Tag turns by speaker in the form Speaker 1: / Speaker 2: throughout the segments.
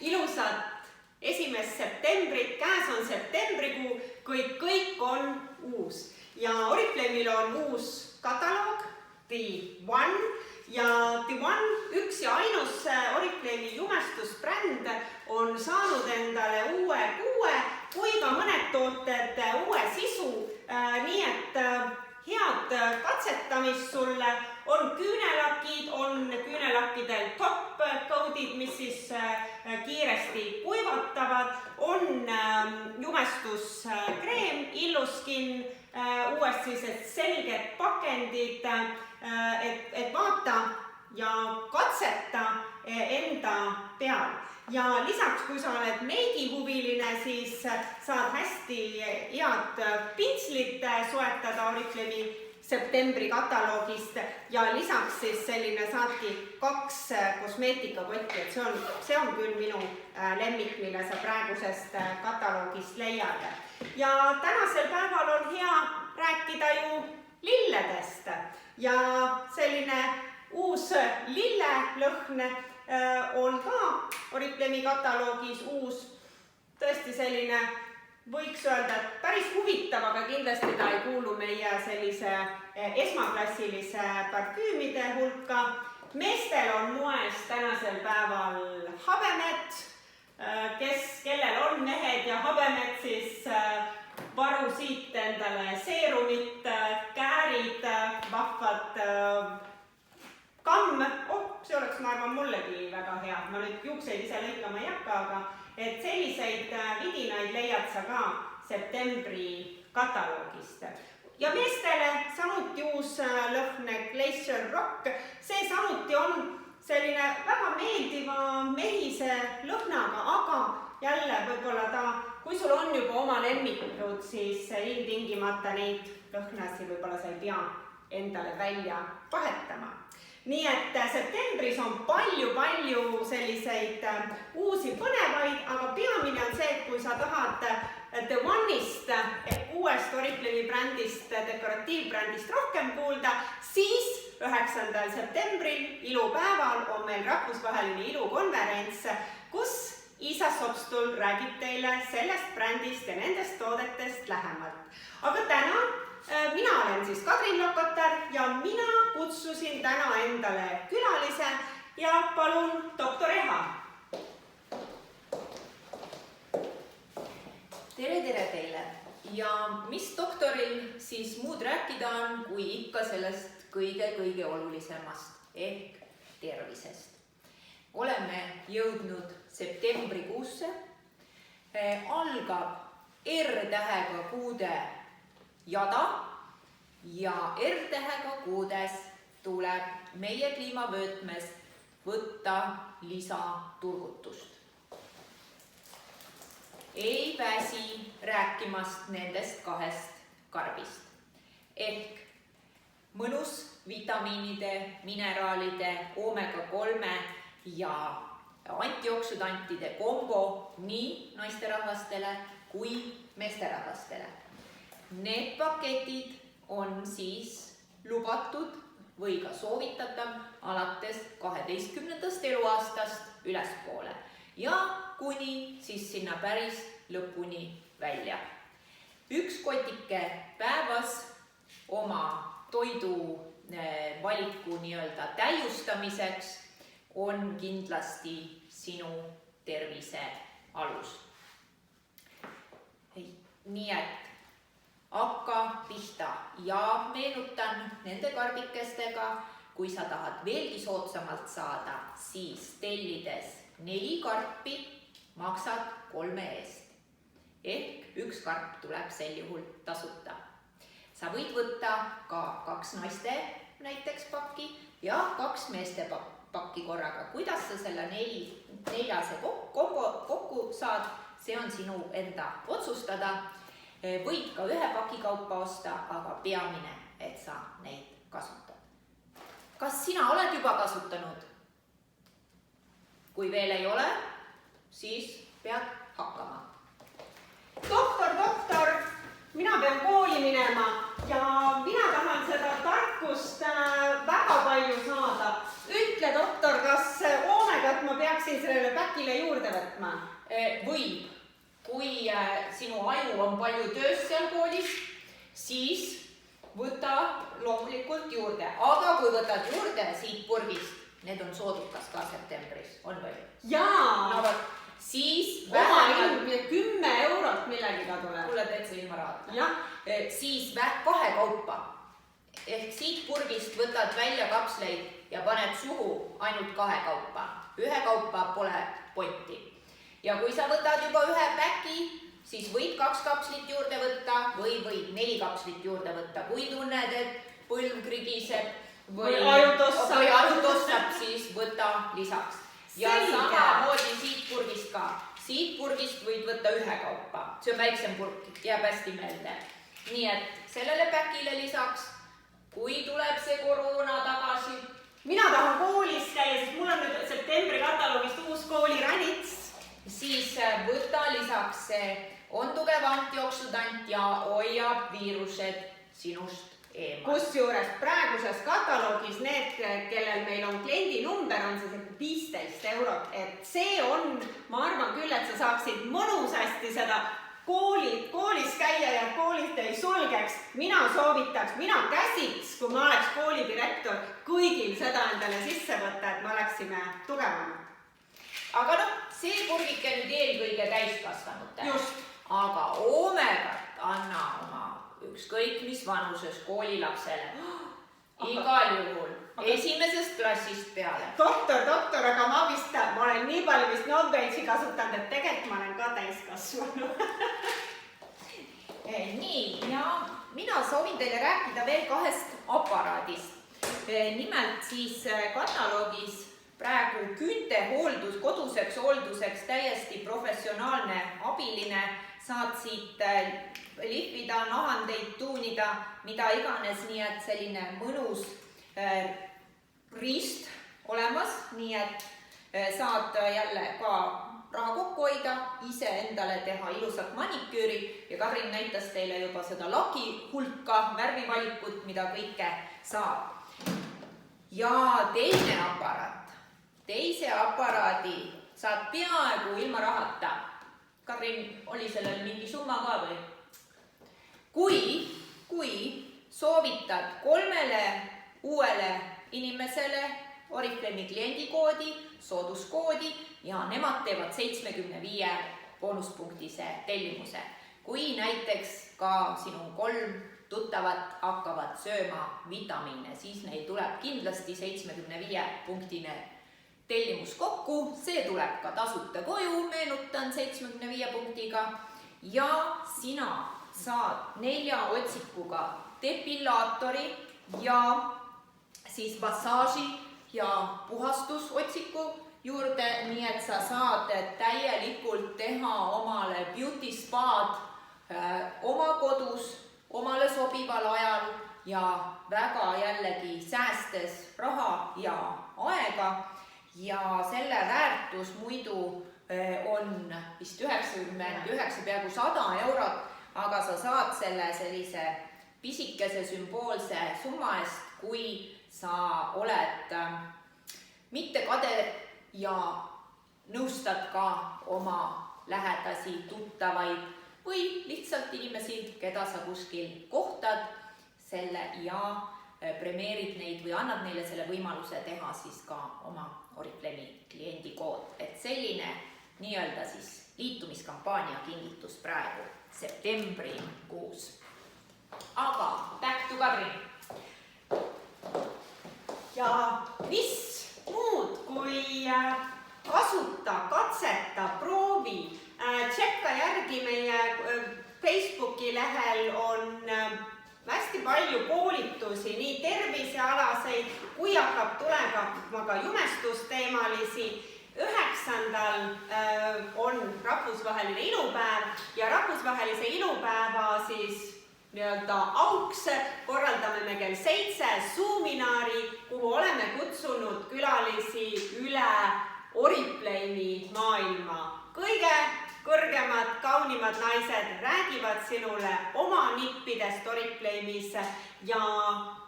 Speaker 1: ilusat 1. septembrit, käes on septembrikuu, kuid kõik on uus. Ja Oriflamel on uus kataloog, The One, ja The One, üks ja ainus Oriflamel jumestusbränd, on saanud endale uue kuue, kui ka mõned tooted uue sisu, nii et head katsetamist sulle. On küünelakid, on küünelakkidel top coat'id, mis siis kiiresti kuivatavad, on jumestuskreem, Illuskin, uuesti selged pakendid, et vaata ja katseta enda peal. Ja lisaks, kui sa oled meigihuviline, siis saad hästi head pintslit soetada Oriflamel septembri kataloogist ja lisaks siis selline saadki 2 kosmeetikakotti, et see on küll minu lemmik, mille sa praegusest kataloogist leiad. Ja tänasel päeval on hea rääkida ju lilledest ja selline uus lillelõhn on ka Oriflamel kataloogis uus, tõesti selline võiks öelda, et päris huvitav, aga kindlasti ta ei kuulu meie sellise esmaklassilise parfüümide hulka. Meestel on moes tänasel päeval habemed, kellel on mehed ja habemed, siis varu siit endale seerumit, käärid, vahvad kamm, see oleks, ma arvan, mullegi väga hea. Ma nüüd juukseid ise lõikama ei hakka, aga et selliseid vidinaid leiad sa ka septembri kataloogist. Ja meestele samuti uus lõhn Glacier Rock. See samuti on selline väga meeldiva mehise lõhnaga, aga jälle võib-olla kui sul on juba oma lemmikud, siis ilmtingimata neid lõhnasi võib-olla sa ei pea endale välja vahetama. Nii et septembris on palju selliseid uusi põnevaid, aga peamine on see, et kui sa tahad The One'ist ehk uuest Oriflamel brändist, dekoratiivbrändist rohkem kuulda, siis 9. septembril ilupäeval on meil rahvusvaheline ilukonverents, kus Iisa Sopstul räägib teile sellest brändist ja nendest toodetest lähemalt. Aga täna mina olen siis Kadrin Lokotar ja mina kutsusin täna endale külalise ja palun doktor Eha.
Speaker 2: Tere teile! Ja mis doktoril siis muud rääkida on, kui ikka sellest kõige olulisemast ehk tervisest. Oleme jõudnud septembrikuusse, algab R-tähega kuude jada ja R-tähega kuudes tuleb meie kliimavöötmes võtta lisaturgutust. Ei väsi rääkimast nendest 2 karbist ehk mõnus vitamiinide, mineraalide, omega-3 ja antioksüdantide kombo nii naisterahvastele kui meesterahvastele. Need paketid on siis lubatud või ka soovitatav alates 12. eluaastast ülespoole ja kuni siis sinna päris lõpuni välja. 1 kotike päevas oma toidu valiku täiustamiseks on kindlasti sinu tervise alus. Nii et hakka pihta ja meenutan nende karbikestega, kui sa tahad veelgi soodsamalt saada, siis tellides 4 karpi maksad 3 eest. Ehk 1 karp tuleb sel juhul tasuta. Sa võid võtta ka 2 naiste näiteks pakki ja 2 meeste pakki korraga. Kuidas sa selle 4 kokku saad, see on sinu enda otsustada. Võid ka 1 paki kaupa osta, aga peamine, et sa neid kasutad. Kas sina oled juba kasutanud? Kui veel ei ole, siis pead hakkama.
Speaker 1: Doktor, mina pean kooli minema ja mina tahan seda tarkust väga palju saada. Ütle, doktor, kas oomegat ma peaksin sellele päkile juurde võtma?
Speaker 2: Võib, kui sinu aju on palju töös seal koolis, siis võta loomulikult juurde, aga kui võtad juurde siit purgist, need on soodukas ka septembris, on või?
Speaker 1: Jaa!
Speaker 2: No vot, siis
Speaker 1: oma ilm, 10 eurot millegiga tuleb.
Speaker 2: Kuule täitsa ilma rahata.
Speaker 1: Jah.
Speaker 2: Siis kahe kaupa. Ehk siit purgist võtad välja kapsleid ja paned suhu ainult 2 kaupa. 1 kaupa pole pointi. Ja kui sa võtad juba 1 päki, siis võid 2 kapslit juurde võtta või võid 4 kapslit juurde võtta. Kui tunned, et põlv krigiseb või aju tossab, siis võta lisaks. Ja samamoodi siit purgist ka. Siit purgist võid võtta 1 kaupa. See on väiksem purk, jääb hästi meelde. Nii et sellele päkile lisaks, kui tuleb see koroona tagasi.
Speaker 1: Mina tahan koolis käia, sest mul on nüüd septembri kataloogist uus kooliranits.
Speaker 2: Siis võta lisaks see on tugev antioksüdant ja hoiab viirused sinust eemal.
Speaker 1: Kusjuures praeguses kataloogis need, kellel meil on kliendinumber, on see 15 eurot. Et see on, ma arvan küll, et sa saaksid mõnusasti seda koolis käia ja koolist ei sulgeks. Mina soovitaks, mina käsiks, kui ma oleks koolidirektor, kõigil seda endale sisse võtta, et me oleksime tugevamad.
Speaker 2: Aga see purgike nüüd eelkõige täiskasvanute.
Speaker 1: Just.
Speaker 2: Aga Omegat anna oma ükskõik mis vanuses koolilapsele. Igal juhul. Esimesest klassist peale.
Speaker 1: Doktor, aga ma olen nii palju vist Nobelsi kasutanud, et tegelikult ma olen ka täiskasvanu.
Speaker 2: Nii, ja mina soovin teile rääkida veel 2 aparaadist. Nimelt siis kataloogis praegu küntehooldus, koduseks hoolduseks täiesti professionaalne abiline. Saad siit lihvida, nahandeid tuunida, mida iganes, nii et selline mõnus riist olemas, nii et saad jälle ka raha kokku hoida, ise endale teha ilusat maniküüri ja Karin näitas teile juba seda laki hulka, värvivalikut, mida kõike saab. Ja teise aparaadi saad peaaegu ilma rahata. Karin, oli sellel mingi summa ka või? Kui soovitad 3 uuele inimesele Oriflame kliendikoodi, sooduskoodi ja nemad teevad 75 boonuspunktise tellimuse. Kui näiteks ka sinu 3 tuttavat hakkavad sööma vitamiine, siis neil tuleb kindlasti 75 punktine tellimus kokku, see tuleb ka tasuta koju, meenutan 75 punktiga ja sina saad 4 otsikuga depillaatori ja siis massaaži ja puhastusotsiku juurde, nii et sa saad täielikult teha omale beauty spaad oma kodus, omale sobival ajal ja väga jällegi säästes raha ja aega. Ja selle väärtus muidu on vist 99, peaaegu 100 eurot, aga sa saad selle sellise pisikese sümboolse summa eest, kui sa oled mitte kade ja nõustad ka oma lähedasi, tuttavaid või lihtsalt inimesi, keda sa kuskil kohtad selle ja premeerid neid või annad neile selle võimaluse teha siis ka oma Oriflame kliendikood. Et selline nii-öelda siis liitumiskampaania kingitus praegu septembrikuus. Aga back to Karin.
Speaker 1: Ja mis muud kui kasuta, katseta, proovi, tšekka järgi meie Facebooki lehel on hästi palju koolitusi, nii tervisealaseid, kui hakkab tulema ka jumestusteemalisi. 9. on rahvusvaheline ilupäev ja rahvusvahelise ilupäeva siis auks korraldame me kell 7 Zoominaari, kuhu oleme kutsunud külalisi üle Oriflame'i maailma. Kõige kõrgemad, kaunimad naised räägivad sinule oma nippidest Oriflame'is ja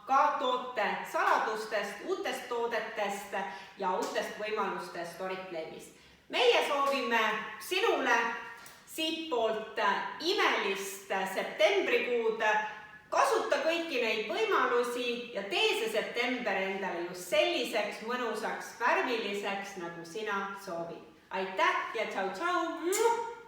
Speaker 1: ka toote saladustest, uutest toodetest ja uutest võimalustest Oriflame'is. meie soovime sinule siitpoolt imelist septembrikuud. Kasuta kõiki neid võimalusi ja tee see september endale just selliseks mõnusaks, värviliseks, nagu sina soovid. Aitäh ja tšau-tšau!